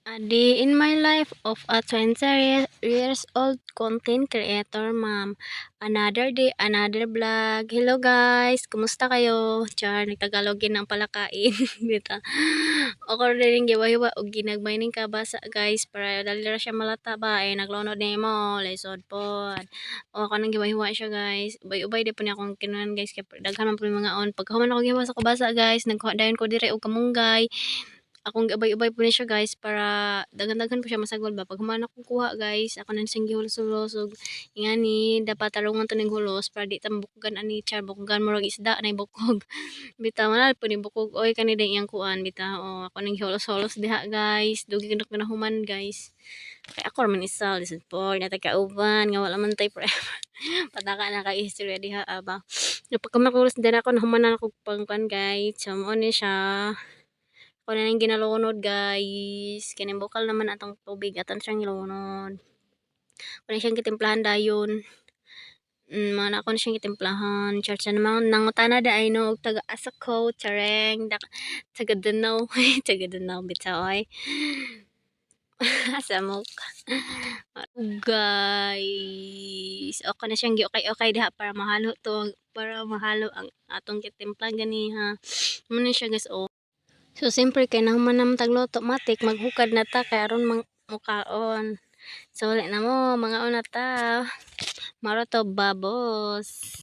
Day in my life of a 20 years old content creator, ma'am. Another day, another vlog. Hello guys, kumusta kayo? Char, nagtagalogin ng palakain. Dito. Ako rin giwa-hiwa og ginagmay ning kabasa guys para dali ra siya malata ba ay naglunod nimo lisod pod. O ako nang giwa-hiwa siya guys. Ubay-ubay di po ni akong kinunan guys kay daghan man po yung mga on. Pagkahuman ako giwa sa kabasa guys, nagkuha dayon ko dire og kamunggay. Akong gabay-ubay po ni siya guys para daghan-daghan po siya masagol ba pag humana ko kuha guys ako nang sing gihulos-hulos ug ingani dapat tarungan to ning hulos para di tambukugan ani char bukugan murag isda na bukog bitaw na po ni bukog oy kani din iyang kuan bitaw ako nang gihulos-hulos diha guys dugi kanok na human guys kay ako man isa listen po na taga-uban nga wala man tay forever pataka na kay istorya diha aba pag kumakulos din ako nahuman na ako pangkuan guys so mo ni siya ako na lang ginalunod guys. Kining bukal naman atong tubig atan siyang gilunod. Ako na siyang gitimplahan dayon. Mga na ako na siyang gitimplahan. Church na naman. Nangutana da ay no. Taga Asako. Chareng. Taga Danaw. Taga Danaw. Bitaw ay. Asamok. Guys. Ako na siyang okay diha para mahalo to. Para mahalo ang atong gitimpla gani ha. Muna siya guys oh. So siyempre kay nahuman naman tagluto matik maghukad na ta kay aron mukaon. So wala na mo mga una ta. Maro to babos.